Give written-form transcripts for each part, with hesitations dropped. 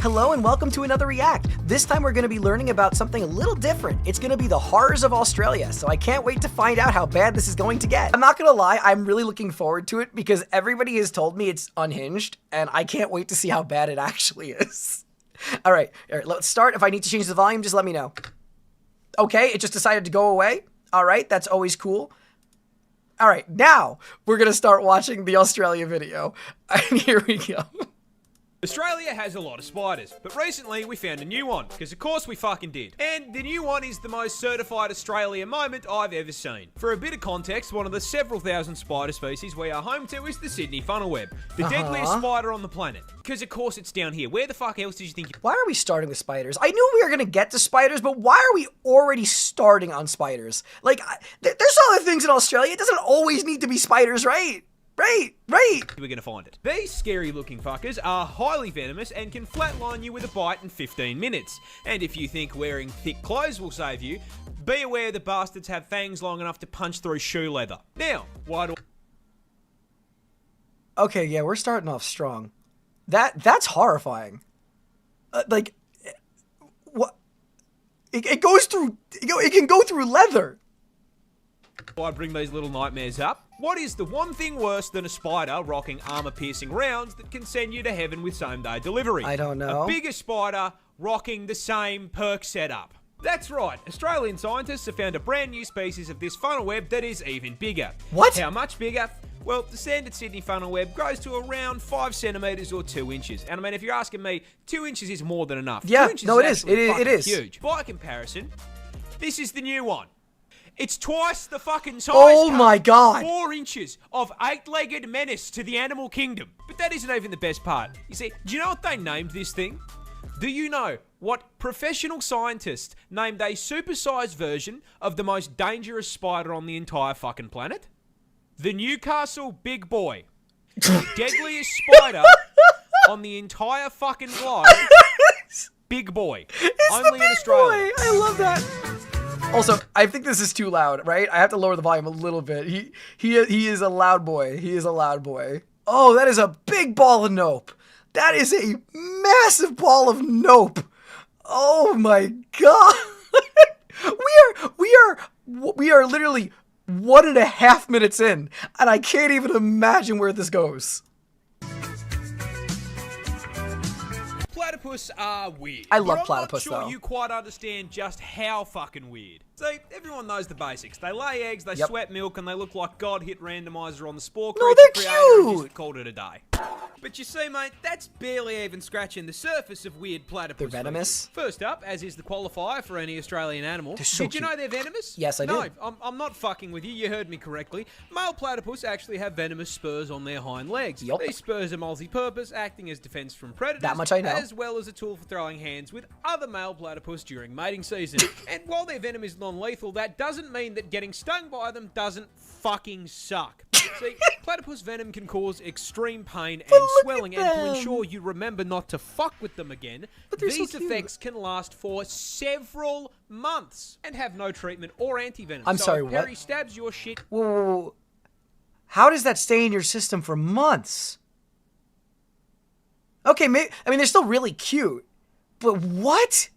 Hello and welcome to another React. This time we're going to be learning about something a little different. It's going to be the horrors of Australia, so I can't wait to find out how bad this is going to get. I'm not going to lie, I'm really looking forward to it because everybody has told me it's unhinged, and I can't wait to see how bad it actually is. All right, let's start. If I need to change the volume, just let me know. Okay, it just decided to go away. All right, that's always cool. All right, now we're going to start watching the Australia video, and here we go. Australia has a lot of spiders, but recently we found a new one, because of course we fucking did. And the new one is the most certified Australia moment I've ever seen. For a bit of context, one of the several thousand spider species we are home to is the Sydney funnelweb, the deadliest spider on the planet. Because of course it's down here. Where the fuck else did you think? Why are we starting with spiders? I knew we were going to get to spiders, but why are we already starting on spiders? Like, there's other things in Australia. It doesn't always need to be spiders, right? Right. We're gonna find it. These scary looking fuckers are highly venomous and can flatline you with a bite in 15 minutes. And if you think wearing thick clothes will save you, be aware the bastards have fangs long enough to punch through shoe leather. Now, why do... Okay, yeah, we're starting off strong. That's horrifying. Like, what? It goes through, it can go through leather. I bring these little nightmares up. What is the one thing worse than a spider rocking armor-piercing rounds that can send you to heaven with same-day delivery? I don't know. A bigger spider rocking the same perk setup. That's right. Australian scientists have found a brand new species of this funnel web that is even bigger. What? How much bigger? Well, the standard Sydney funnel web grows to around 5 centimeters or 2 inches. And I mean, if you're asking me, 2 inches is more than enough. Yeah, 2 inches no, it is. It is Huge. By comparison, this is the new one. It's twice the fucking size. Oh my god. 4 inches of 8-legged menace to the animal kingdom. But that isn't even the best part. You see, do you know what they named this thing? Do you know what professional scientists named a supersized version of the most dangerous spider on the entire fucking planet? The Newcastle Big Boy. The deadliest spider on the entire fucking globe. Big Boy. It's only the Big in Australia. Boy. I love that. Also, I think this is too loud, right? I have to lower the volume a little bit. He is a loud boy. He is a loud boy. Oh, that is a big ball of nope. That is a massive ball of nope. Oh my god. we are literally 1.5 minutes in, and I can't even imagine where this goes. Platypus are weird. I love platypus, though. I'm not though. sure you quite understand just how fucking weird. So, everyone knows the basics. They lay eggs, they sweat milk, and they look like God hit randomizer on the spore No, creature they're creator and cute. just called it a day. But you see, mate, that's barely even scratching the surface of weird platypus. They're venomous? Species. First up, as is the qualifier for any Australian animal, They're so did you cute. know they're venomous? Yes, I did. No, I'm not fucking with you. You heard me correctly. Male platypus actually have venomous spurs on their hind legs. Yup. These spurs are multi-purpose, acting as defense from predators. That much I know. As well as a tool for throwing hands with other male platypus during mating season. And while their venom is non-lethal, that doesn't mean that getting stung by them doesn't fucking suck. See, platypus venom can cause extreme pain and swelling, and to ensure you remember not to fuck with them again, these effects can last for several months and have no treatment or anti-venom. I'm sorry, if what? Perry stabs your shit. Whoa. How does that stay in your system for months? Okay, I mean, they're still really cute, but what?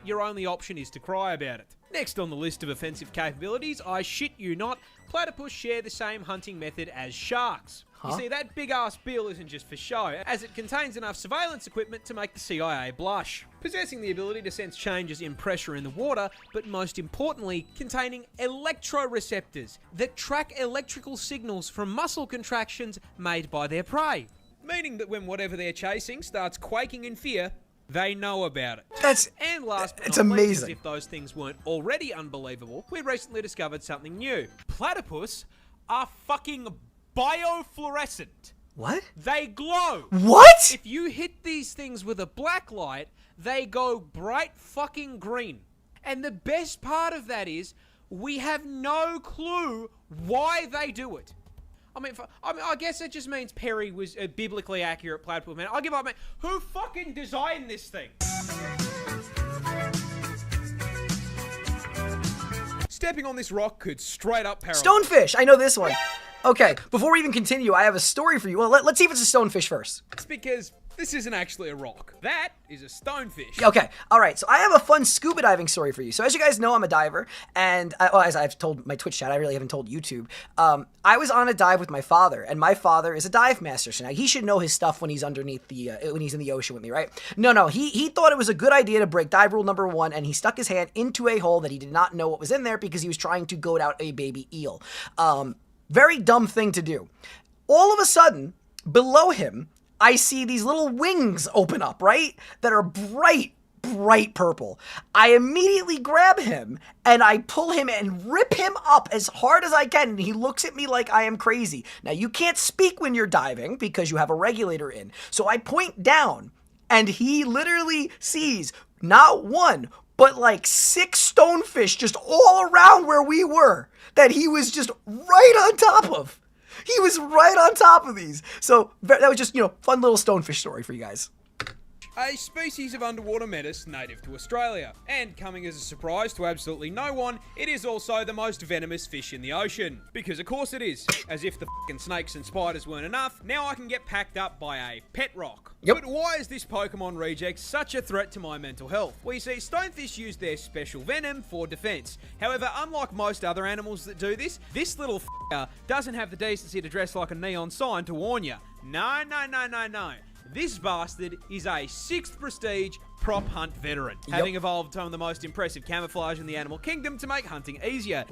Your only option is to cry about it. Next on the list of offensive capabilities, I shit you not, platypus share the same hunting method as sharks. You see, that big-ass bill isn't just for show, as it contains enough surveillance equipment to make the CIA blush. Possessing the ability to sense changes in pressure in the water, but most importantly, containing electroreceptors that track electrical signals from muscle contractions made by their prey. Meaning that when whatever they're chasing starts quaking in fear, they know about it. And last but it's not least, amazing. as if those things weren't already unbelievable, we recently discovered something new. Platypus are fucking biofluorescent. What? They glow. What? If you hit these things with a black light, they go bright fucking green. And the best part of that is, we have no clue why they do it. I mean, I guess it just means Perry was a biblically accurate platypus man. I give up, man. Who fucking designed this thing? Stepping on this rock could straight up paralyze. Stonefish! I know this one. Okay, before we even continue, I have a story for you. Well, let's see if it's a stonefish first. It's because This isn't actually a rock. That is a stonefish. Okay, all right. So I have a fun scuba diving story for you. So as you guys know, I'm a diver, and as I've told my Twitch chat, I really haven't told YouTube. I was on a dive with my father, and my father is a dive master. So now he should know his stuff when he's underneath the when he's in the ocean with me, right? No, he thought it was a good idea to break dive rule number 1, and he stuck his hand into a hole that he did not know what was in there because he was trying to goat out a baby eel. Very dumb thing to do. All of a sudden, below him, I see these little wings open up, right? That are bright purple. I immediately grab him and I pull him and rip him up as hard as I can. And he looks at me like I am crazy. Now, you can't speak when you're diving because you have a regulator in. So I point down and he literally sees not one, but like 6 stonefish just all around where we were that he was just right on top of. He was right on top of these. So that was just, fun little stonefish story for you guys. A species of underwater menace native to Australia. And coming as a surprise to absolutely no one, it is also the most venomous fish in the ocean. Because of course it is. As if the fucking snakes and spiders weren't enough, now I can get packed up by a pet rock. Yep. But why is this Pokemon reject such a threat to my mental health? Well, you see, stonefish use their special venom for defense. However, unlike most other animals that do this little f***er doesn't have the decency to dress like a neon sign to warn you. No. This bastard is a 6th prestige prop hunt veteran, having evolved some of the most impressive camouflage in the animal kingdom to make hunting easier.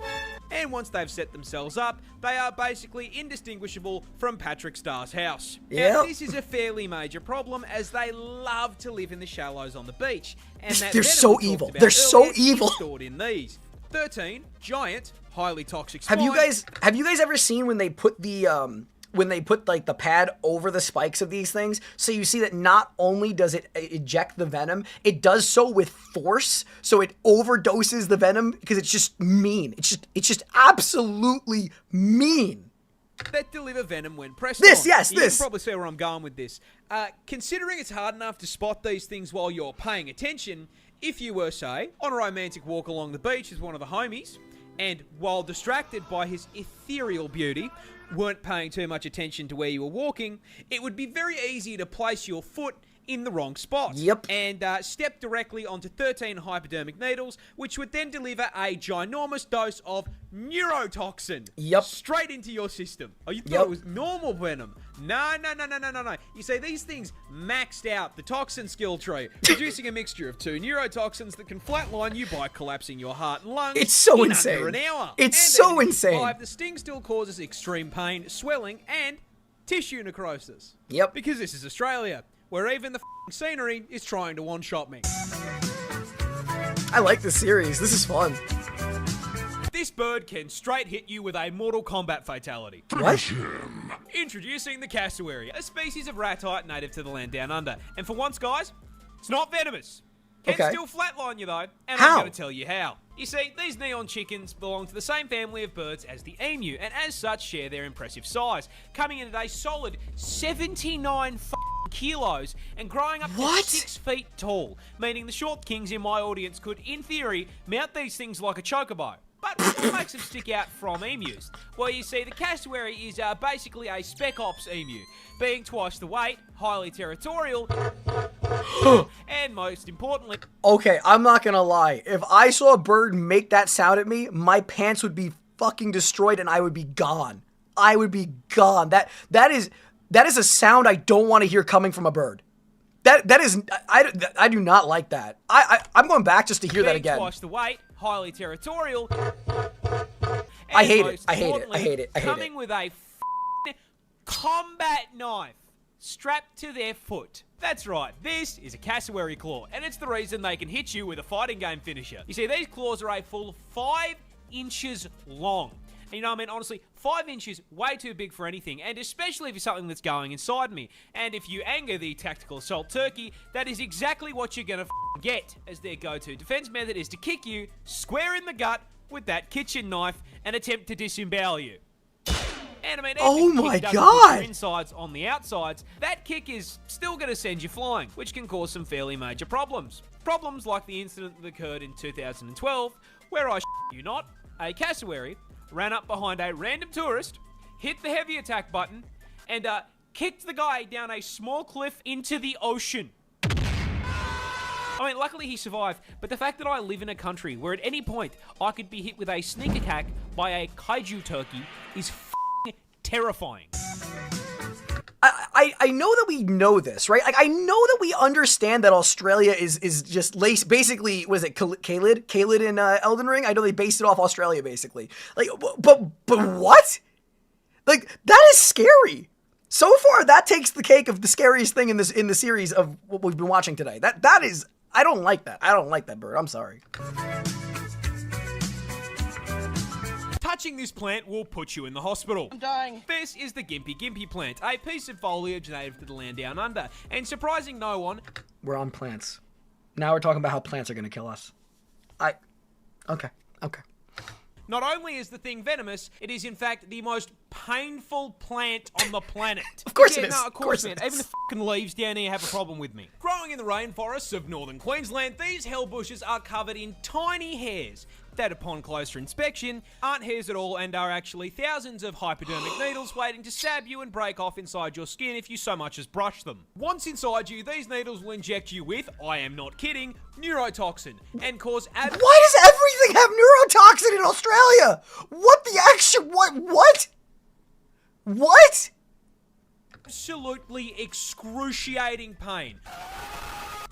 And once they've set themselves up, they are basically indistinguishable from Patrick Starr's house. Now, this is a fairly major problem as they love to live in the shallows on the beach. And that They're venom so we talked evil. about They're so earlier evil. is stored in these. 13 giant, highly toxic Have spines. you guys ever seen when they put like the pad over the spikes of these things, so you see that not only does it eject the venom, it does so with force, so it overdoses the venom because it's just mean. It's just absolutely mean. That deliver venom when pressed This, on. yes, You this. can probably see where I'm going with this. Considering it's hard enough to spot these things while you're paying attention, if you were, say, on a romantic walk along the beach with one of the homies, and while distracted by his ethereal beauty, weren't paying too much attention to where you were walking, it would be very easy to place your foot in the wrong spot. Yep. And step directly onto 13 hypodermic needles, which would then deliver a ginormous dose of neurotoxin. Yep. Straight into your system. Oh, you thought Yep. it was normal venom. No. You see, these things maxed out the toxin skill tree, producing a mixture of 2 neurotoxins that can flatline you by collapsing your heart and lungs. It's so in insane. Under an hour. It's And so then insane. 5, the sting still causes extreme pain, swelling, and tissue necrosis. Yep. Because this is Australia, where even the f***ing scenery is trying to one-shot me. I like this series. This is fun. This bird can straight hit you with a Mortal Kombat fatality. What? Introducing the Cassowary, a species of ratite native to the land down under. And for once, guys, it's not venomous. Can Okay. still flatline you, though, and How? I'm going to tell you how. You see, these neon chickens belong to the same family of birds as the emu, and as such share their impressive size, coming in at a solid 79 kilos and growing up What? to 6 feet tall, meaning the short kings in my audience could, in theory, mount these things like a chocobo. But what makes them stick out from emus? Well, you see, the cassowary is basically a spec ops emu, being twice the weight, highly territorial, and most importantly... Okay, I'm not gonna lie. If I saw a bird make that sound at me, my pants would be fucking destroyed and I would be gone. I would be gone. That is a sound I don't want to hear coming from a bird. I do not like that. I'm going back just to hear that again. Twice the weight, highly territorial. I hate it. most I hate it. importantly, I hate it. I hate coming it. with a combat knife strapped to their foot. That's right, this is a cassowary claw, and it's the reason they can hit you with a fighting game finisher. You see, these claws are a full 5 inches long. And you know what I mean? Honestly, 5 inches, way too big for anything, and especially for something that's going inside me. And if you anger the tactical assault turkey, that is exactly what you're gonna get, as their go-to defense method is to kick you square in the gut with that kitchen knife and attempt to disembowel you. And I mean, Oh even if my the kick doesn't God. hit your insides on the outsides, that kick is still going to send you flying, which can cause some fairly major problems. Problems like the incident that occurred in 2012, where I you not, a cassowary ran up behind a random tourist, hit the heavy attack button, and kicked the guy down a small cliff into the ocean. I mean, luckily he survived, but the fact that I live in a country where at any point I could be hit with a sneak attack by a kaiju turkey is f***ing terrifying. I know that we know this, right? Like, I know that we understand that Australia is just basically, was it Caelid? Caelid in Elden Ring? I know they based it off Australia, basically. Like, but what? Like, that is scary. So far, that takes the cake of the scariest thing in the series of what we've been watching today. That is, I don't like that. I don't like that bird. I'm sorry. Touching this plant will put you in the hospital. I'm dying. This is the Gympie plant, a piece of foliage native to the land down under. And surprising no one, we're on plants. Now we're talking about how plants are going to kill us. Okay. not only is the thing venomous, it is in fact the most painful plant on the planet. Of course it is. No, of course, man. Even the fucking leaves down here have a problem with me. Growing in the rainforests of northern Queensland, these hell bushes are covered in tiny hairs that, upon closer inspection, aren't hairs at all and are actually thousands of hypodermic needles waiting to stab you and break off inside your skin if you so much as brush them. Once inside you, these needles will inject you with, I am not kidding, neurotoxin, and cause Why does everything have neurotoxin in Australia? What the actual... What? What? Absolutely excruciating pain.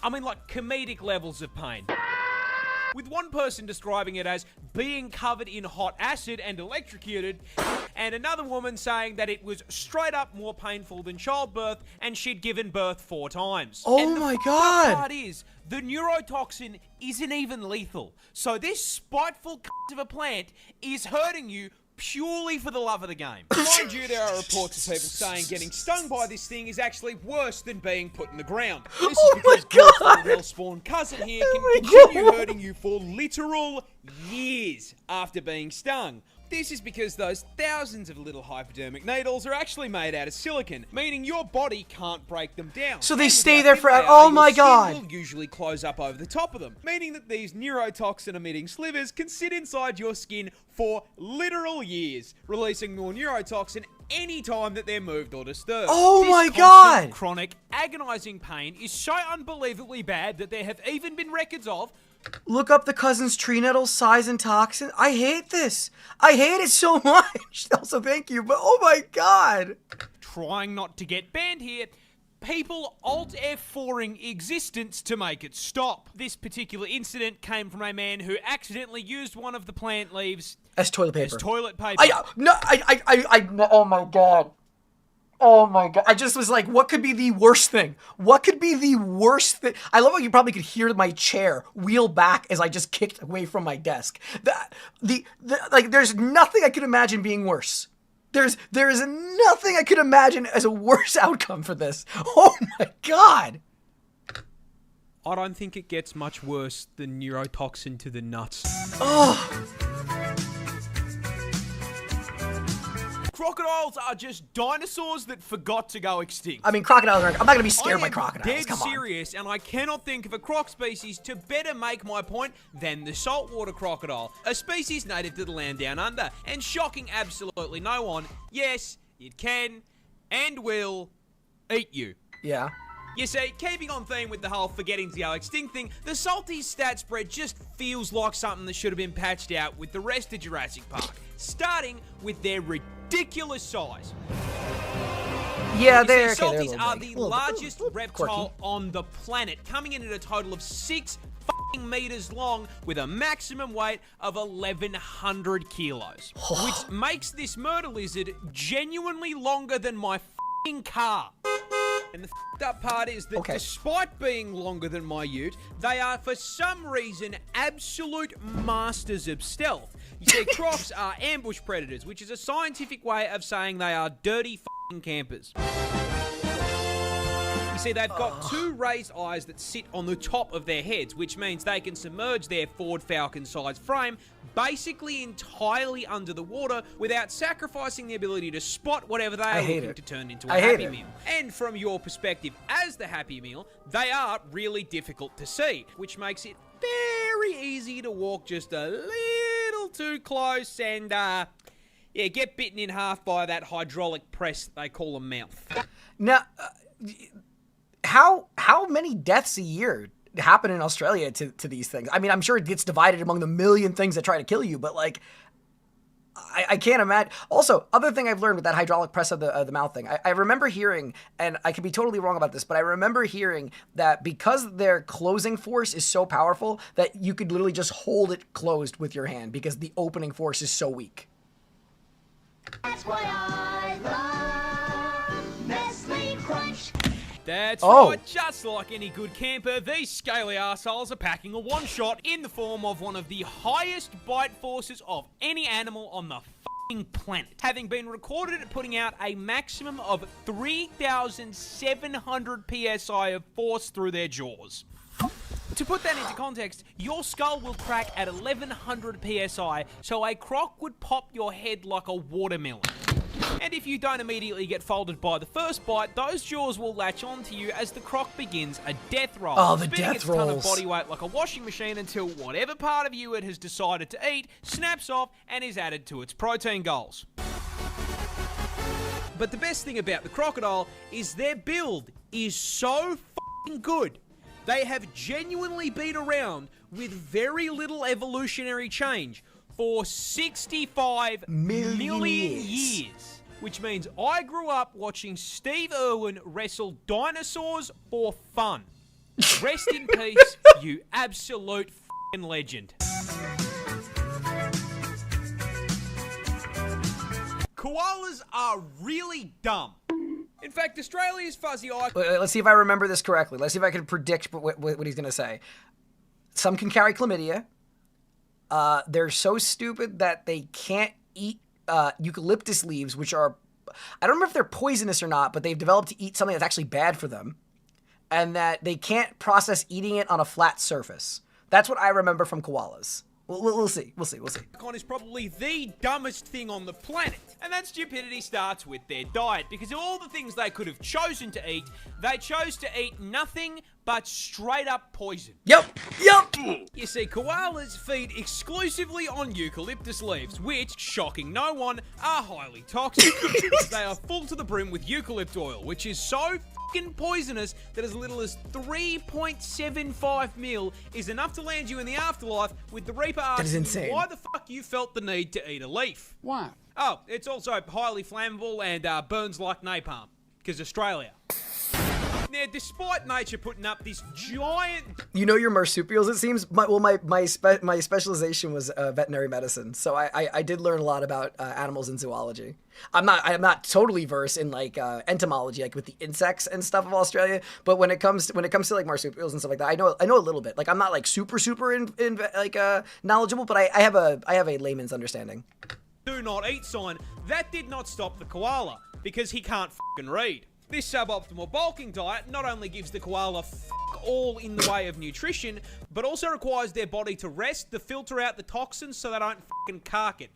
I mean, like, comedic levels of pain. With one person describing it as being covered in hot acid and electrocuted, and another woman saying that it was straight up more painful than childbirth and she'd given birth 4 times. Oh my God. The part is, the neurotoxin isn't even lethal. So this spiteful cunt of a plant is hurting you purely for the love of the game. Mind you, there are reports of people saying getting stung by this thing is actually worse than being put in the ground. This is because your well-spawned cousin here can continue hurting you for literal years after being stung. This is because those thousands of little hypodermic needles are actually made out of silicon, meaning your body can't break them down. So they stay there forever. Oh my God. Will usually close up over the top of them, meaning that these neurotoxin-emitting slivers can sit inside your skin for literal years, releasing more neurotoxin any time that they're moved or disturbed. Oh my This God. chronic, agonizing pain is so unbelievably bad that there have even been records of Look up the cousin's tree nettle size and toxin. I hate this. I hate it so much. Also, thank you, but oh my God. trying not to get banned here, people Alt F4ing existence to make it stop. This particular incident came from a man who accidentally used one of the plant leaves as toilet paper. Oh my God. Oh my God. I just was like, what could be the worst thing? What could be the worst thing? I love how you probably could hear my chair wheel back as I just kicked away from my desk. Like, there's nothing I could imagine being worse. There is nothing I could imagine as a worse outcome for this. Oh my God. I don't think it gets much worse than neurotoxin to the nuts. Oh. Crocodiles are just dinosaurs that forgot to go extinct. I mean, crocodiles I'm not going to be scared by crocodiles. I'm dead Come on. serious, and I cannot think of a croc species to better make my point than the saltwater crocodile, a species native to the land down under, and shocking absolutely no one, yes, it can and will eat you. Yeah. You see, keeping on theme with the whole forgetting to go extinct thing, the salty stat spread just feels like something that should have been patched out with the rest of Jurassic Park, starting with their ridiculous size. Yeah, salties are the largest reptile on the planet, coming in at a total of 6 meters long with a maximum weight of 1,100 kilos, which makes this murder lizard genuinely longer than my car. And the f***ed up part is that despite being longer than my ute, they are for some reason absolute masters of stealth. You see, crocs are ambush predators, which is a scientific way of saying they are dirty f***ing campers. You see, they've got 2 raised eyes that sit on the top of their heads, which means they can submerge their Ford Falcon-sized frame basically entirely under the water without sacrificing the ability to spot whatever they are looking to turn into a Happy Meal. And from your perspective as the Happy Meal, they are really difficult to see, which makes it very easy to walk just a little too close and, Yeah, get bitten in half by that hydraulic press they call a mouth. Now, how many deaths a year happen in Australia to these things? I mean, I'm sure it gets divided among the million things that try to kill you, but like, I can't imagine. Also, other thing I've learned with that hydraulic press of the mouth thing, I remember hearing, and I could be totally wrong about this, but I remember hearing that because their closing force is so powerful that you could literally just hold it closed with your hand because the opening force is so weak. That's why I love Nestle Crunch. That's right, just like any good camper, these scaly arseholes are packing a one-shot in the form of one of the highest bite forces of any animal on the f***ing planet, having been recorded at putting out a maximum of 3,700 psi of force through their jaws. To put that into context, your skull will crack at 1,100 psi, so a croc would pop your head like a watermelon. And if you don't immediately get folded by the first bite, those jaws will latch onto you as the croc begins a death roll. Oh, the spinning death its ton of rolls. body weight like a washing machine until whatever part of you it has decided to eat snaps off and is added to its protein goals. But the best thing about the crocodile is their build is so f***ing good. They have genuinely been around with very little evolutionary change for 65 million years. Which means I grew up watching Steve Irwin wrestle dinosaurs for fun. Rest in peace, you absolute f***ing legend. Koalas are really dumb. In fact, Australia's fuzzy eye... Let's see if I remember this correctly. Let's see if I can predict what he's going to say. Some can carry chlamydia. They're so stupid that they can't eat eucalyptus leaves, which are... I don't remember if they're poisonous or not, but they've developed to eat something that's actually bad for them. And that they can't process eating it on a flat surface. That's what I remember from koalas. We'll see. Icon is probably the dumbest thing on the planet. And that stupidity starts with their diet, because of all the things they could have chosen to eat, they chose to eat nothing but straight up poison. Yep. You see, koalas feed exclusively on eucalyptus leaves, which, shocking no one, are highly toxic. They are full to the brim with eucalypt oil, which is so fucking poisonous that as little as 3.75 mil is enough to land you in the afterlife, with the Reaper asking you why the fuck you felt the need to eat a leaf. Why? Oh, it's also highly flammable and burns like napalm, because Australia. Now, despite nature putting up this giant... You know your marsupials, it seems? My specialization was veterinary medicine, so I did learn a lot about animals and zoology. I'm not totally versed in like entomology, like with the insects and stuff of Australia, but when it comes to like marsupials and stuff like that, I know a little bit. Like I'm not like super knowledgeable, but I have a layman's understanding. Do not eat sign. That did not stop the koala, because he can't fucking read. This suboptimal bulking diet not only gives the koala all in the way of nutrition, but also requires their body to rest to filter out the toxins so they don't fucking cark it.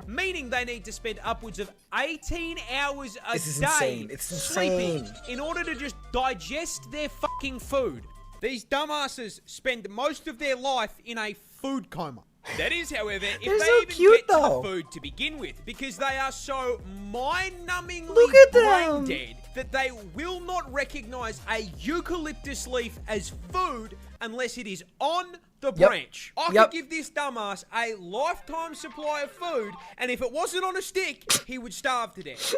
Meaning they need to spend upwards of 18 hours a day sleeping in order to just digest their fucking food. These dumbasses spend most of their life in a food coma. That is, however, if they even get to the food to begin with, because they are so mind-numbingly brain dead that they will not recognize a eucalyptus leaf as food unless it is on the branch. I could give this dumbass a lifetime supply of food, and if it wasn't on a stick, he would starve to death.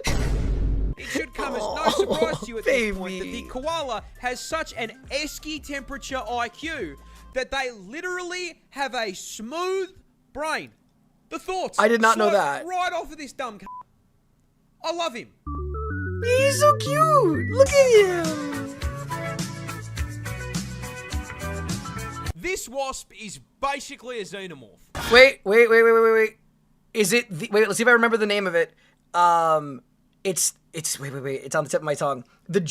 It should come as no surprise to you at this point that the koala has such an esky temperature IQ that they literally have a smooth brain. The thoughts. I did not know that. Right off of this dumb I love him. He's so cute. Look at him. This wasp is basically a xenomorph. Wait. Is it? Wait. Let's see if I remember the name of it. It's wait. It's on the tip of my tongue. The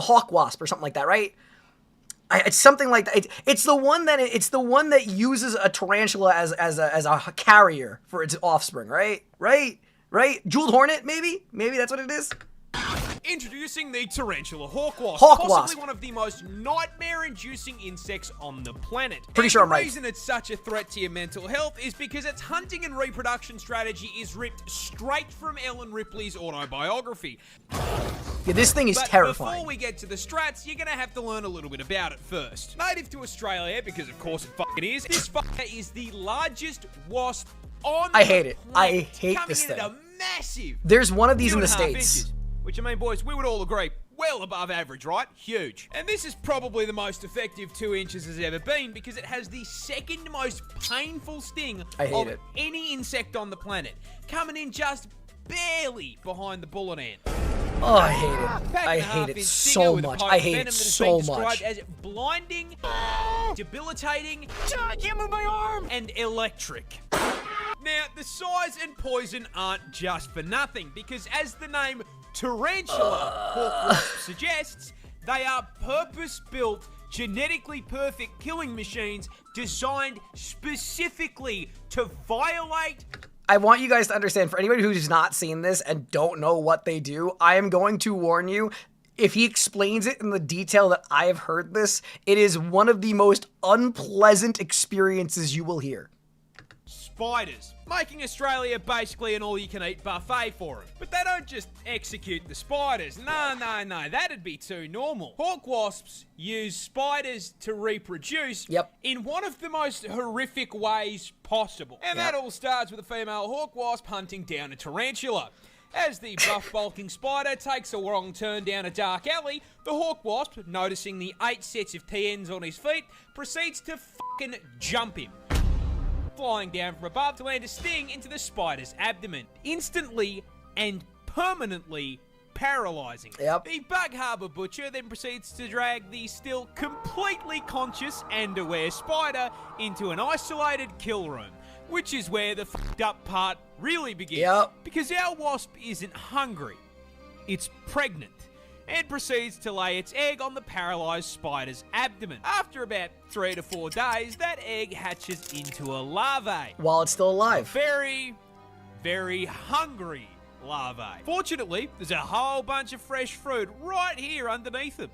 hawk wasp or something like that, right? It's something like that. It's the one that uses a tarantula as a carrier for its offspring, right? Jeweled hornet, maybe that's what it is. Introducing the tarantula hawk wasp. Hawk Possibly wasp. one of the most nightmare-inducing insects on the planet. Pretty And sure I'm the right. reason it's such a threat to your mental health is because its hunting and reproduction strategy is ripped straight from Ellen Ripley's autobiography. Yeah, this thing is But terrifying. before we get to the strats, you're gonna have to learn a little bit about it first. Native to Australia, because of course it fucking is, this fucker is the largest wasp on I the hate it. I planet, hate coming this in at thing. a massive There's one of these in the 2.5 States. inches, which, I mean, boys, we would all agree, well above average, right? Huge. And this is probably the most effective 2 inches has ever been because it has the second most painful sting I hate of it. any insect on the planet, coming in just barely behind the bullet ant. Oh, I hate it. Pack I and a half hate it inch so stinger with a much. potent I hate venom it that has so been much. described as blinding, debilitating, I can't move my arm. and electric. Now, the size and poison aren't just for nothing, because as the name Tarantula hawk wasp suggests, they are purpose-built, genetically perfect killing machines designed specifically to violate. I want you guys to understand, for anybody who's not seen this and don't know what they do, I am going to warn you, if he explains it in the detail that I have heard this, it is one of the most unpleasant experiences you will hear. Spiders, making Australia basically an all-you-can-eat buffet for them. But they don't just execute the spiders. No, that'd be too normal. Hawk wasps use spiders to reproduce in one of the most horrific ways possible. And that all starts with a female hawk wasp hunting down a tarantula. As the buff bulking spider takes a wrong turn down a dark alley, the hawk wasp, noticing the 8 sets of TNs on his feet, proceeds to fucking jump him, flying down from above to land a sting into the spider's abdomen, instantly and permanently paralyzing. The Bug Harbour butcher then proceeds to drag the still completely conscious and aware spider into an isolated kill room, which is where the fucked up part really begins. Because our wasp isn't hungry, it's pregnant, and proceeds to lay its egg on the paralyzed spider's abdomen. After about 3 to 4 days, that egg hatches into a larvae. While it's still alive. Very, very hungry larvae. Fortunately, there's a whole bunch of fresh fruit right here underneath them.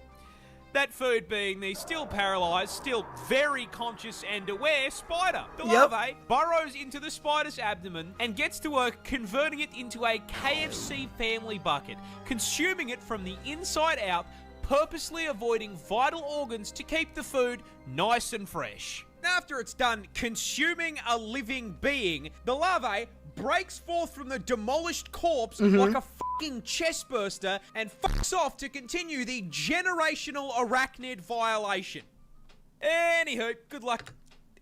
That food being the still paralyzed, still very conscious and aware spider. The larvae burrows into the spider's abdomen and gets to work converting it into a KFC family bucket, consuming it from the inside out, purposely avoiding vital organs to keep the food nice and fresh. After it's done consuming a living being, the larvae breaks forth from the demolished corpse like a fucking chest burster and fucks off to continue the generational arachnid violation. Anywho, good luck.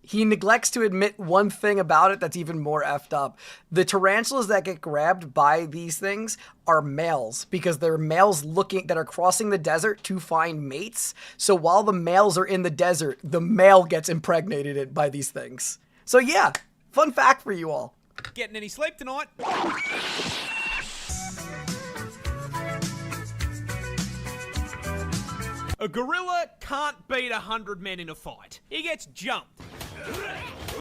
He neglects to admit one thing about it that's even more effed up. The tarantulas that get grabbed by these things are males, because they're males that are crossing the desert to find mates. So while the males are in the desert, the male gets impregnated by these things. So yeah, fun fact for you all. Getting any sleep tonight? A gorilla can't beat 100 men in a fight. He gets jumped.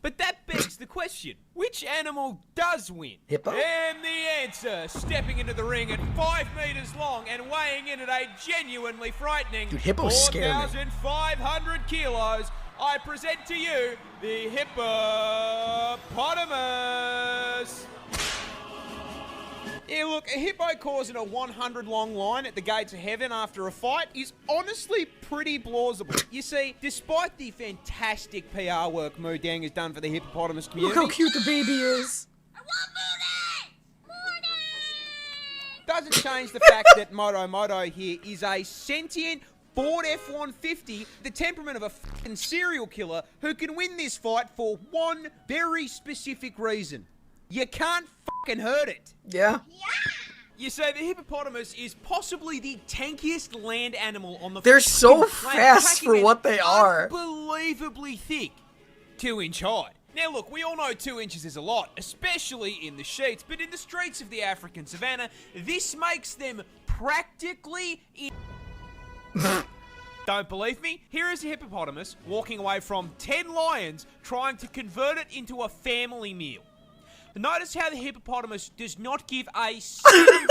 But that begs the question, which animal does win? Hippo? And the answer, stepping into the ring at 5 meters long and weighing in at a genuinely frightening Dude, hippos scare me. 4,500 kilos, I present to you the hippopotamus. Yeah, look, a hippo causing a 100-long line at the gates of heaven after a fight is honestly pretty plausible. You see, despite the fantastic PR work Moo Dang has done for the hippopotamus community... Look how cute the baby is. I want booty! ...doesn't change the fact that Moto here is a sentient Ford F-150, the temperament of a fucking serial killer who can win this fight for one very specific reason. You can't fucking hurt it. Yeah. You say the hippopotamus is possibly the tankiest land animal on the They're so planet, fast packing for an what they are. Unbelievably thick 2-inch hide. Now look, we all know 2 inches is a lot, especially in the sheets, but in the streets of the African savannah, this makes them practically Don't believe me? Here is a hippopotamus walking away from 10 lions trying to convert it into a family meal. Notice how the hippopotamus does not give a single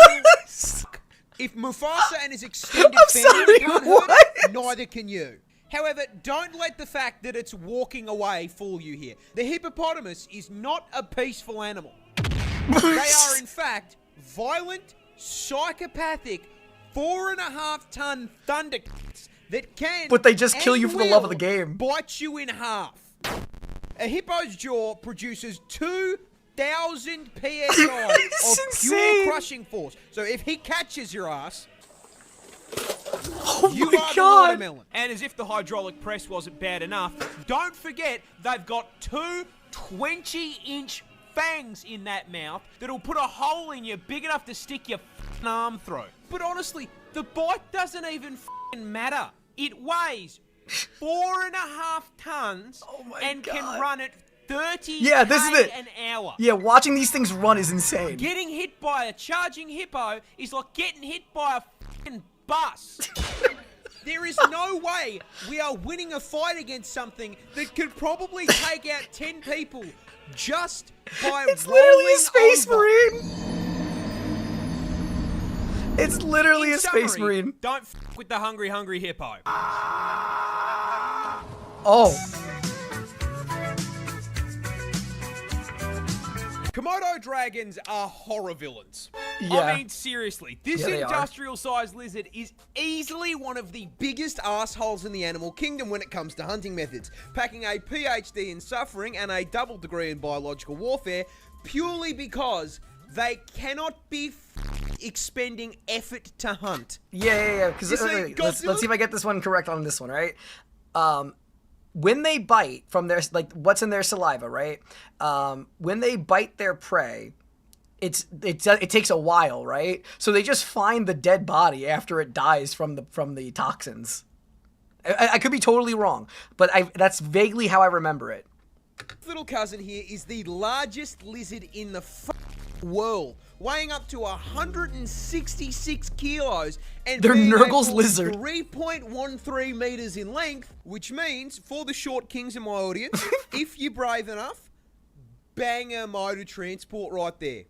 fuck If Mufasa and his extended I'm family sorry, can't hurt what? it, neither can you. However, don't let the fact that it's walking away fool you here. The hippopotamus is not a peaceful animal. They are, in fact, violent, psychopathic, 4.5-ton thundercats that can. But they just kill and you for the love of the will game. Bite you in half. A hippo's jaw produces 2,000 psi of pure insane. crushing force. So if he catches your ass, Oh you my are the god! watermelon. And as if the hydraulic press wasn't bad enough, don't forget they've got 2 20-inch fangs in that mouth that'll put a hole in you big enough to stick your f***ing arm through. But honestly, the bite doesn't even f***ing matter. It weighs 4.5 tons and God. can run at 30 Yeah, this is it. an hour. Yeah, watching these things run is insane. Getting hit by a charging hippo is like getting hit by a f***ing bus. There is no way we are winning a fight against something that could probably take out 10 people just by It's literally a rolling space over. marine. It's literally In a space summary, marine. Don't f with the hungry hippo. Oh. Komodo dragons are horror villains. Yeah. I mean, seriously, this Yeah, they are. industrial-sized lizard is easily one of the biggest assholes in the animal kingdom when it comes to hunting methods, packing a PhD in suffering and a double degree in biological warfare purely because they cannot be expending effort to hunt. Yeah. Because You see, let's Godzilla- see if I get this one correct on this one, right? When they bite from their, like, what's in their saliva, right? When they bite their prey, it takes a while, right? So they just find the dead body after it dies from the toxins. I could be totally wrong, but that's vaguely how I remember it. Little cousin here is the largest lizard in the world, weighing up to 166 kilos and They're being Nurgle's a full lizard. 3.13 meters in length, which means, for the short kings in my audience, if you're brave enough, bang a motor transport right there.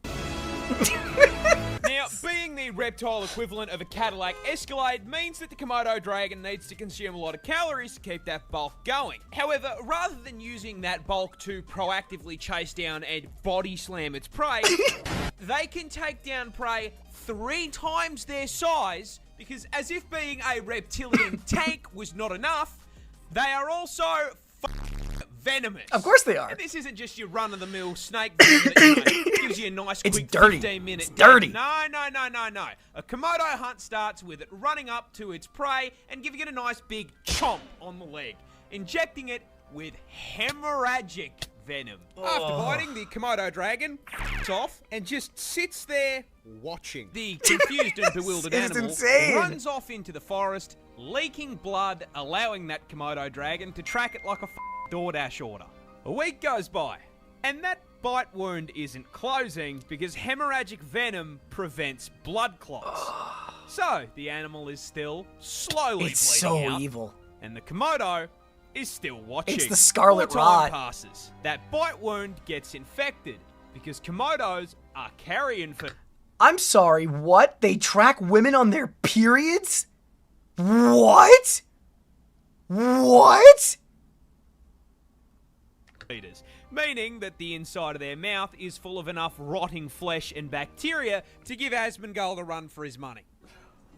Now, being the reptile equivalent of a Cadillac Escalade means that the Komodo dragon needs to consume a lot of calories to keep that bulk going. However, rather than using that bulk to proactively chase down and body slam its prey, they can take down prey 3 times their size, because as if being a reptilian tank was not enough, they are also venomous. Of course they are. And this isn't just your run-of-the-mill snake venom that gives you a nice It's quick dirty. 15-minute It's dirty. No. A Komodo hunt starts with it running up to its prey and giving it a nice big chomp on the leg, injecting it with hemorrhagic venom. After biting, the Komodo dragon off and just sits there watching. The confused and bewildered It's animal insane. runs off into the forest, leaking blood, allowing that Komodo dragon to track it like a DoorDash order. A week goes by, and that bite wound isn't closing because hemorrhagic venom prevents blood clots. So the animal is still slowly It's bleeding so out, evil. and the Komodo is still watching. It's the scarlet More time rot. passes. That bite wound gets infected because Komodos are carrion for. I'm sorry, what? They track women on their periods? What? What? Eaters, meaning that the inside of their mouth is full of enough rotting flesh and bacteria to give Asmongold a run for his money.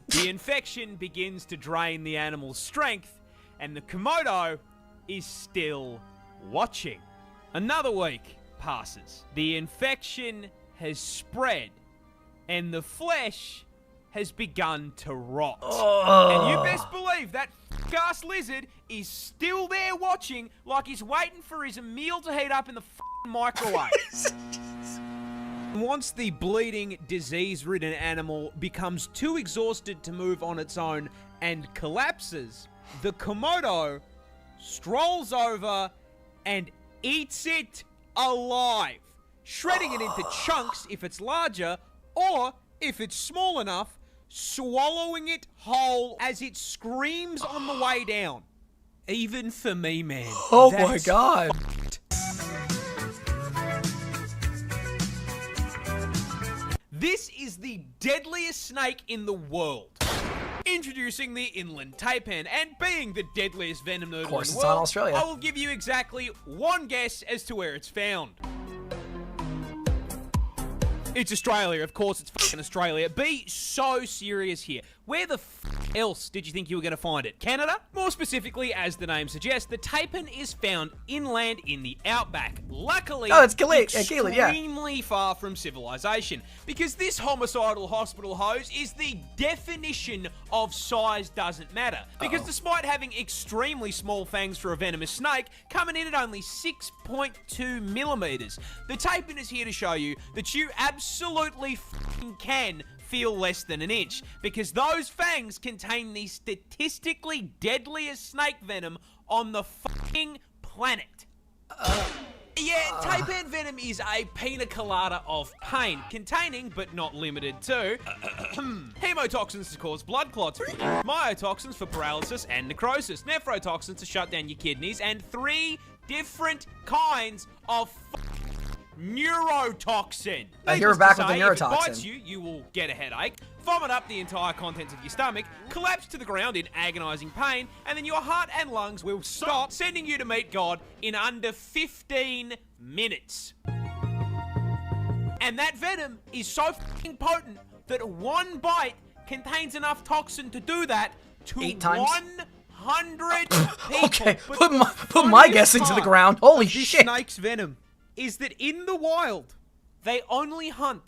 The infection begins to drain the animal's strength, and the Komodo is still watching. Another week passes. The infection has spread, and the flesh has begun to rot. And you best believe that ass lizard is still there watching like he's waiting for his meal to heat up in the microwave. Once the bleeding, disease-ridden animal becomes too exhausted to move on its own and collapses, the Komodo strolls over and eats it alive, shredding it into chunks if it's larger, or if it's small enough, swallowing it whole as it screams on the way down. Even for me, man. Oh my that's god. This is the deadliest snake in the world. Introducing the inland taipan, and being the deadliest venom noodle in the world, it's on Australia. I will give you exactly one guess as to where it's found. It's Australia, of course it's fucking Australia. Be so serious here. Where the else did you think you were going to find it? Canada? More specifically, as the name suggests, the taipan is found inland in the outback. Luckily, it's extremely far from civilization, because this homicidal hospital hose is the definition of size doesn't matter. Because despite having extremely small fangs for a venomous snake, coming in at only 6.2 millimeters, the taipan is here to show you that you absolutely fucking can feel less than an inch, because those fangs contain the statistically deadliest snake venom on the fucking planet. Taipan venom is a pina colada of pain, containing, but not limited to, hemotoxins to cause blood clots, myotoxins for paralysis and necrosis, nephrotoxins to shut down your kidneys, and 3 different kinds of neurotoxin. You're back with the If it neurotoxin. bites you, you will get a headache, vomit up the entire contents of your stomach, collapse to the ground in agonizing pain, and then your heart and lungs will stop, sending you to meet God in under 15 minutes. And that venom is so fucking potent that one bite contains enough toxin to do that to 8 times? 100 people. Okay, But put my guess into the ground. Holy this shit. snake's venom is that in the wild, they only hunt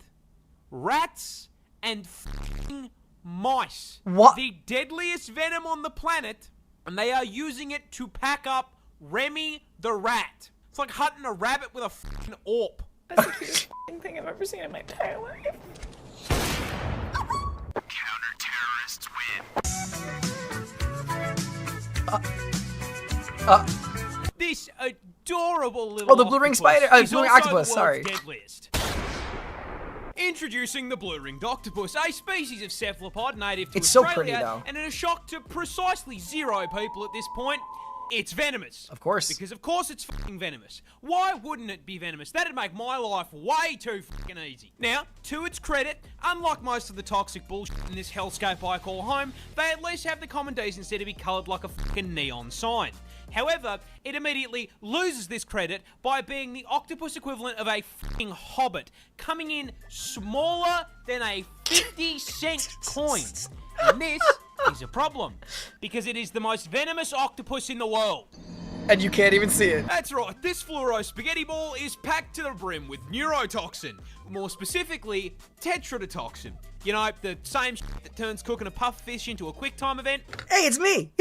rats and f***ing mice. What? The deadliest venom on the planet, and they are using it to pack up Remy the rat. It's like hunting a rabbit with a f***ing AWP. That's the cutest f***ing thing I've ever seen in my entire life. Counter-terrorists win. This adorable little the blue ring octopus spider- is blue ring also octopus, the sorry. world's deadliest. Introducing the blue-ringed octopus, a species of cephalopod native to It's so Australia, pretty, though. and in a shock to precisely 0 people at this point, it's venomous. Of course. Because of course it's fucking venomous. Why wouldn't it be venomous? That'd make my life way too fucking easy. Now, to its credit, unlike most of the toxic bullshit in this hellscape I call home, they at least have the common decency to be coloured like a fucking neon sign. However, it immediately loses this credit by being the octopus equivalent of a fucking hobbit, coming in smaller than a 50-cent coin. And this is a problem, because it is the most venomous octopus in the world. And you can't even see it. That's right, this fluoro spaghetti ball is packed to the brim with neurotoxin, more specifically, tetrodotoxin. You know, the same shit that turns cooking a pufferfish into a quick time event. Hey, it's me.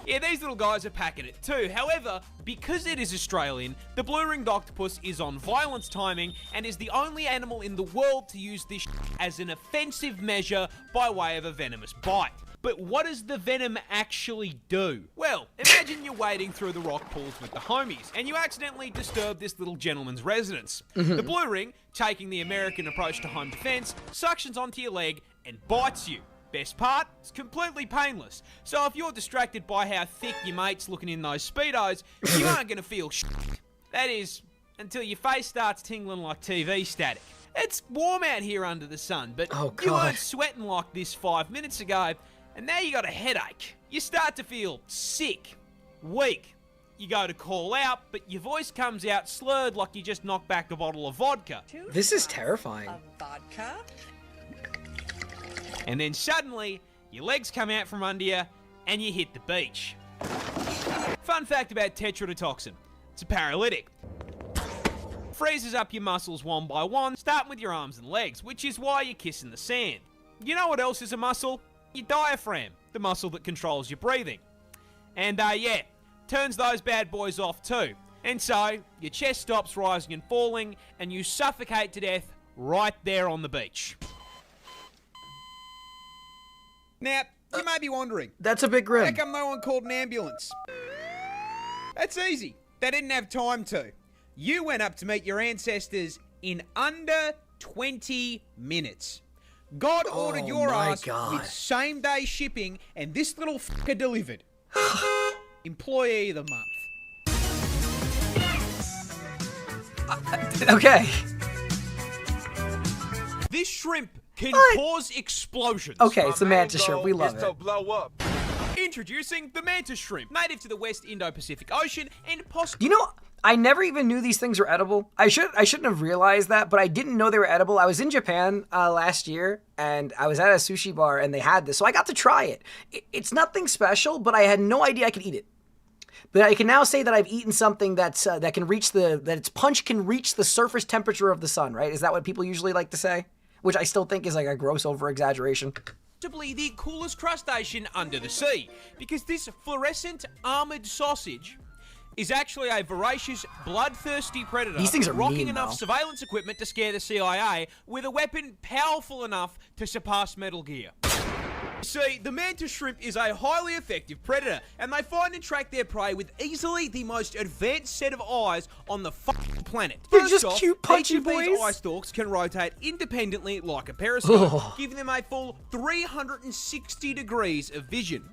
Yeah, these little guys are packing it too. However, because it is Australian, the blue-ringed octopus is on violence timing and is the only animal in the world to use this as an offensive measure by way of a venomous bite. But what does the venom actually do? Well, imagine you're wading through the rock pools with the homies, and you accidentally disturb this little gentleman's residence. The blue ring, taking the American approach to home defense, suctions onto your leg and bites you. Best part, it's completely painless. So if you're distracted by how thick your mate's looking in those Speedos, you aren't going to feel shit. That is, until your face starts tingling like TV static. It's warm out here under the sun, but Oh, you God. weren't sweating like this 5 minutes ago, and now you got a headache. You start to feel sick, weak. You go to call out, but your voice comes out slurred like you just knocked back a bottle of vodka. This is terrifying. Vodka? And then suddenly, your legs come out from under you, and you hit the beach. Fun fact about tetrodotoxin. It's a paralytic. Freezes up your muscles one by one, starting with your arms and legs, which is why you're kissing the sand. You know what else is a muscle? Your diaphragm, the muscle that controls your breathing. And yeah, turns those bad boys off too. And so, your chest stops rising and falling, and you suffocate to death right there on the beach. Now, you may be wondering, That's a bit how grim. come no one called an ambulance? That's easy. They didn't have time to. You went up to meet your ancestors in under 20 minutes. God ordered your my ass God. with same-day shipping, and this little fucker delivered. Employee of the month. Okay. This shrimp can What? cause explosions. Okay, it's the mantis shrimp. We love it. blow up. Introducing the mantis shrimp, native to the West Indo-Pacific Ocean and possibly... You know, I never even knew these things were edible. I shouldn't have realized that, but I didn't know they were edible. I was in Japan last year, and I was at a sushi bar, and they had this, so I got to try it. It's nothing special, but I had no idea I could eat it. But I can now say that I've eaten something that's that can reach that its punch can reach the surface temperature of the sun. Right? Is that what people usually like to say? Which I still think is like a gross over-exaggeration. possibly the coolest crustacean under the sea, because this fluorescent armored sausage is actually a voracious, bloodthirsty predator. These things are rocking mean, enough though. surveillance equipment to scare the CIA with a weapon powerful enough to surpass Metal Gear. See, the mantis shrimp is a highly effective predator, and they find and track their prey with easily the most advanced set of eyes on the planet. They're First just off, cute, punchy each of these boys. eye stalks can rotate independently like a periscope, Ugh. giving them a full 360 degrees of vision.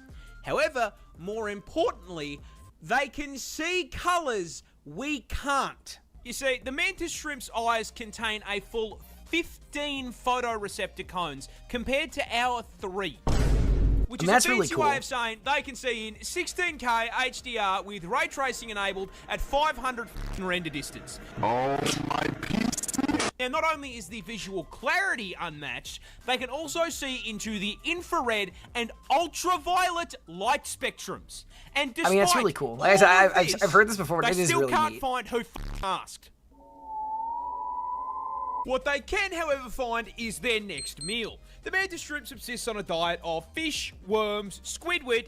However, more importantly, they can see colours we can't. You see, the mantis shrimp's eyes contain a full 15 photoreceptor cones compared to our 3. Which is that's a really fancy cool. way of saying they can see in 16K HDR with ray tracing enabled at 500 render distance. Oh my PC. Now, not only is the visual clarity unmatched, they can also see into the infrared and ultraviolet light spectrums. And despite I mean, that's really cool. all Like I said, of this, I've heard this before, but they it is still really can't neat. find who asked. What they can, however, find is their next meal. The mantis shrimp subsists on a diet of fish, worms, squidward,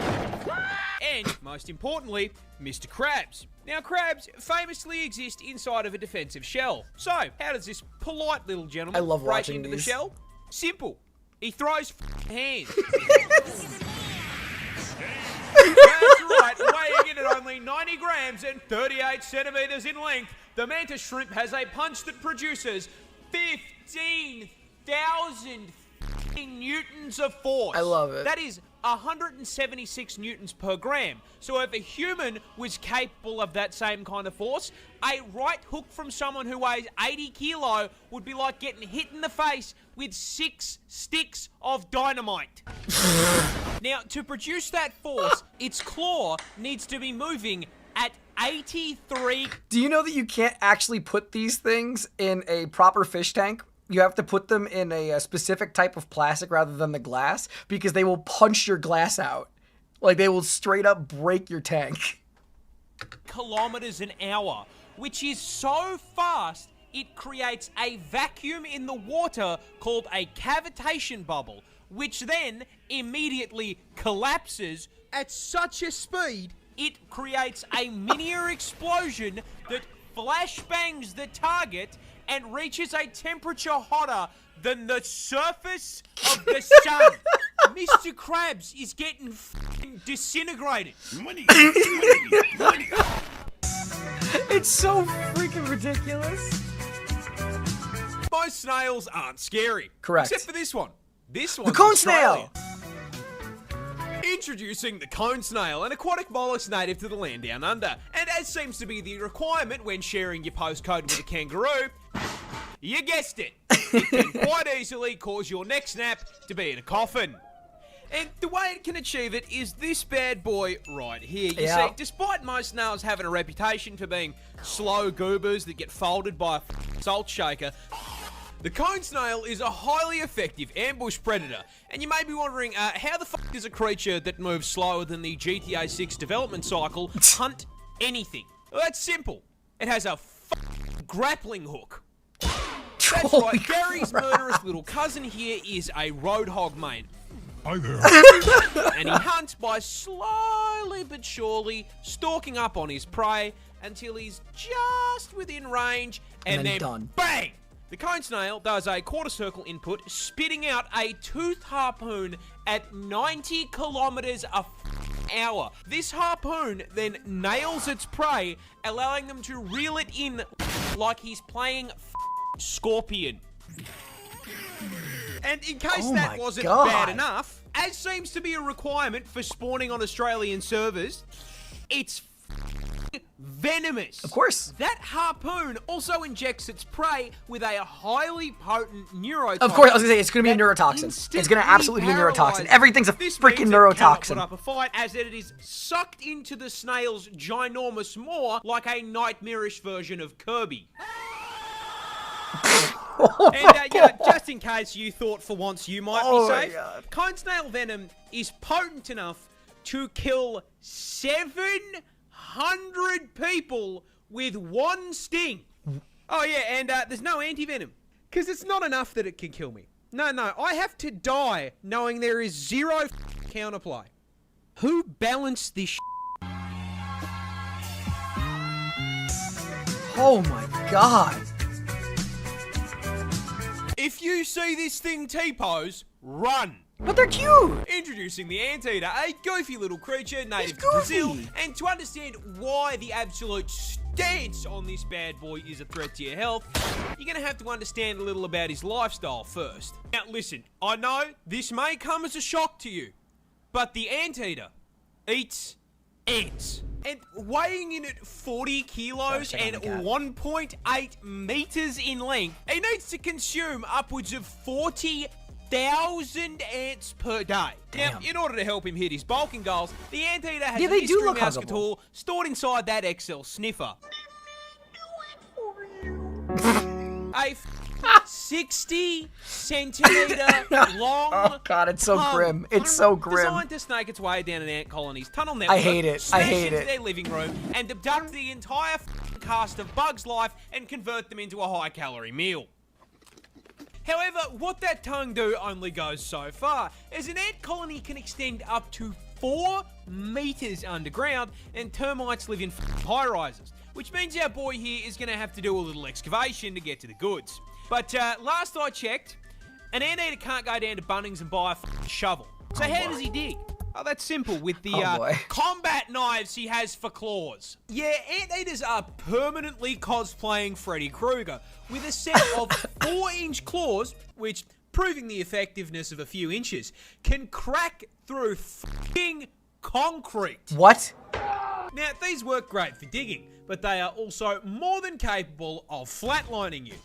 and, most importantly, Mr. Crabs. Now, crabs famously exist inside of a defensive shell. So, how does this polite little gentleman I love break watching into these. the shell? Simple. He throws hands. That's right, weighing in at only 90 grams and 38 centimeters in length, the mantis shrimp has a punch that produces 15,000 newtons of force. I love it. That is 176 newtons per gram. So if a human was capable of that same kind of force, a right hook from someone who weighs 80 kilo would be like getting hit in the face with 6 sticks of dynamite. Now, to produce that force, its claw needs to be moving at 83. Do you know that you can't actually put these things in a proper fish tank? You have to put them in a specific type of plastic rather than the glass because they will punch your glass out. Like, they will straight up break your tank. Kilometers an hour, which is so fast it creates a vacuum in the water called a cavitation bubble, which then immediately collapses at such a speed it creates a miniature explosion that flashbangs the target and reaches a temperature hotter than the surface of the sun. Mr. Krabs is getting f***ing disintegrated. Money. It's so freaking ridiculous. Most snails aren't scary. Correct. Except for this one. This one's cone Australian. snail. Introducing the cone snail, an aquatic mollusk native to the land down under. And as seems to be the requirement when sharing your postcode with a kangaroo, you guessed it. It can quite easily cause your neck snap to be in a coffin. And the way it can achieve it is this bad boy right here. You Yeah. see, despite most snails having a reputation for being slow goobers that get folded by a salt shaker, the cone snail is a highly effective ambush predator. And you may be wondering, how the fuck does a creature that moves slower than the GTA 6 development cycle hunt anything? Well, that's simple. It has a grappling hook. That's Holy right, Gary's murderous little cousin here is a roadhog, mate. Hi there. And he hunts by slowly but surely stalking up on his prey until he's just within range, and then then done. bang! The cone snail does a quarter circle input, spitting out a toothed harpoon at 90 kilometers an hour. This harpoon then nails its prey, allowing them to reel it in like he's playing Scorpion. And in case Oh that my wasn't God. bad enough, as seems to be a requirement for spawning on Australian servers, it's venomous. Of course. That harpoon also injects its prey with a highly potent neurotoxin. Of course, I was gonna say it's gonna be a that neurotoxin. It's gonna instantly absolutely be a neurotoxin. paralyzes. Everything's a This freaking means it cannot neurotoxin. put up a fight, as it is sucked into the snail's ginormous maw like a nightmarish version of Kirby. And just in case you thought for once you might Oh be my safe, God. cone snail venom is potent enough to kill 700 people with one sting. Oh yeah, and there's no anti-venom. Because it's not enough that it can kill me. No, I have to die knowing there is zero counterplay. Who balanced this Oh my god. If you see this thing T-pose, run. But they're cute. Introducing the Anteater, a goofy little creature native to goofy. Brazil, and to understand why the absolute stance on this bad boy is a threat to your health, you're going to have to understand a little about his lifestyle first. Now listen, I know this may come as a shock to you, but the Anteater eats ants. And weighing in at 40 kilos Gosh, and 1.8 meters in length, he needs to consume upwards of 40,000 ants per day. Damn. Now, in order to help him hit his bulking goals, the Anteater has Yeah, a they do mystery look mouse huggable. tool stored inside that XL sniffer. A 60 centimeter long. Oh god, it's so tongue grim. It's so grim. Designed to snake its way down an ant colony's tunnel network. I hate it. I smash hate into it. their living room and abduct the entire cast of Bug's life and convert them into a high-calorie meal. However, what that tongue do only goes so far, as an ant colony can extend up to 4 meters underground, and termites live in high-rises, which means our boy here is going to have to do a little excavation to get to the goods. But last I checked, an anteater can't go down to Bunnings and buy a shovel. So how does he dig? Oh, that's simple, with the boy. combat knives he has for claws. Yeah, anteaters are permanently cosplaying Freddy Krueger with a set of 4-inch claws, which, proving the effectiveness of a few inches, can crack through f***ing concrete. What? Now, these work great for digging, but they are also more than capable of flatlining you.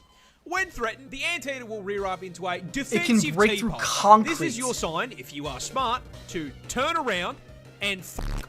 When threatened, the Anteater will rear up into a defensive break through T-pose. concrete. This is your sign, if you are smart, to turn around and fuck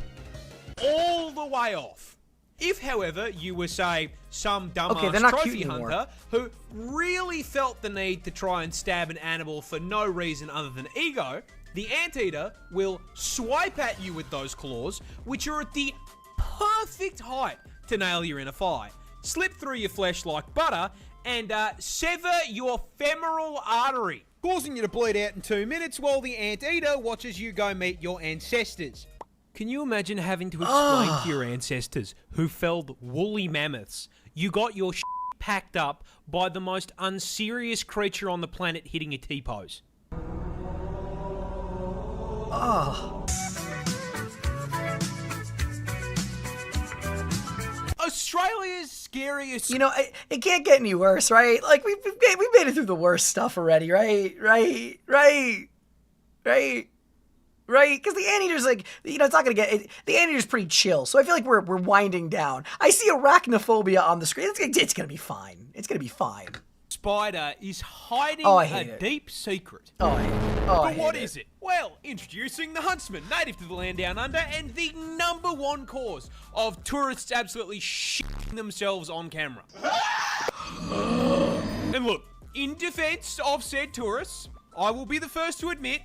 all the way off. If, however, you were, say, some dumbass they're not trophy cute anymore. hunter who really felt the need to try and stab an animal for no reason other than ego, the Anteater will swipe at you with those claws, which are at the perfect height to nail you in a thigh, slip through your flesh like butter, and sever your femoral artery, causing you to bleed out in 2 minutes while the Anteater watches you go meet your ancestors. Can you imagine having to explain to your ancestors who felled woolly mammoths you got your packed up by the most unserious creature on the planet hitting a T-pose? Australia's scariest... You know, it can't get any worse, right? Like, we made it through the worst stuff already, right? Right? Because the anteater's like, you know, it's not gonna get it. The anteater's pretty chill, so I feel like we're winding down. I see arachnophobia on the screen. It's gonna be fine. It's gonna be fine. Spider is hiding Oh, I a hate it. deep secret. Oh, I hate it. Oh, I But what hate is it? Well, introducing the Huntsman, native to the land down under, and the #1 cause of tourists absolutely shitting themselves on camera. And look, in defense of said tourists, I will be the first to admit,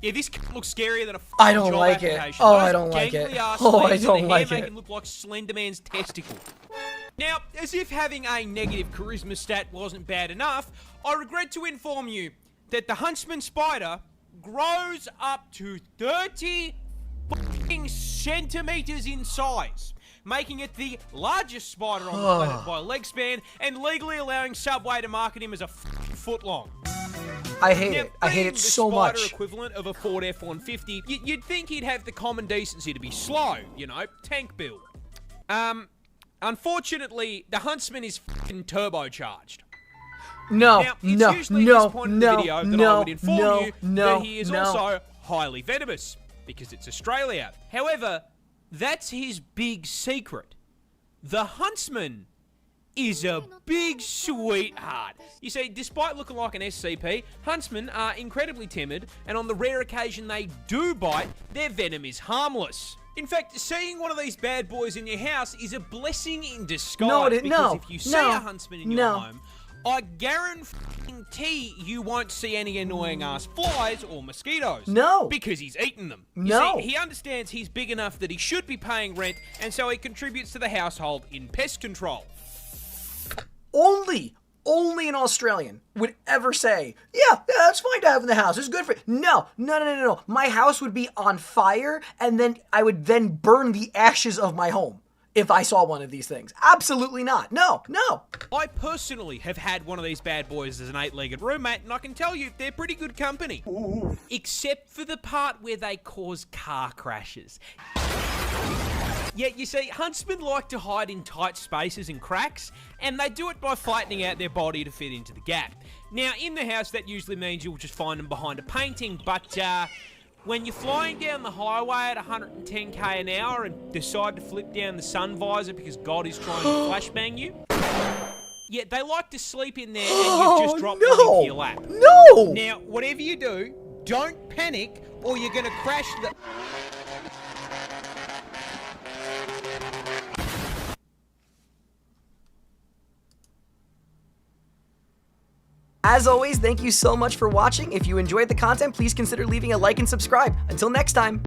yeah, this looks scarier than a I don't job like it. application. Oh, Those I don't like it. gangly ass Oh, I legs and don't the like hair it. make him look like Slender Man's testicle. Now, as if having a negative charisma stat wasn't bad enough, I regret to inform you that the Huntsman spider grows up to 30 fucking centimeters in size, making it the largest spider on the planet by leg span, and legally allowing Subway to market him as a foot long. I hate Now, it. I hate being it the so spider much. equivalent of a Ford F-150, you'd think he'd have the common decency to be slow, you know, tank build. Unfortunately, the Huntsman is fucking turbocharged. No, Now, it's no, usually at no, this point in the no, video that I no, would inform no, you no, that he is no. also highly venomous, because it's Australia. However, that's his big secret. The Huntsman is a big sweetheart. You see, despite looking like an SCP, huntsmen are incredibly timid, and on the rare occasion they do bite, their venom is harmless. In fact, seeing one of these bad boys in your house is a blessing in disguise. Because if you see a huntsman in your home, I guarantee you won't see any annoying ass flies or mosquitoes. No. Because he's eaten them. No. You see, he understands he's big enough that he should be paying rent, and so he contributes to the household in pest control. Only an Australian would ever say, yeah, that's fine to have in the house. It's good for you. No. My house would be on fire, and then I would then burn the ashes of my home if I saw one of these things. Absolutely not. No. I personally have had one of these bad boys as an 8-legged roommate, and I can tell you, they're pretty good company. Ooh. Except for the part where they cause car crashes. Yeah, you see, huntsmen like to hide in tight spaces and cracks, and they do it by flattening out their body to fit into the gap. Now, in the house, that usually means you'll just find them behind a painting, but when you're flying down the highway at 110k an hour and decide to flip down the sun visor because God is trying to flashbang you, yeah, they like to sleep in there and you've just dropped them into your lap. No! Now, whatever you do, don't panic or you're going to crash the... As always, thank you so much for watching. If you enjoyed the content, please consider leaving a like and subscribe. Until next time.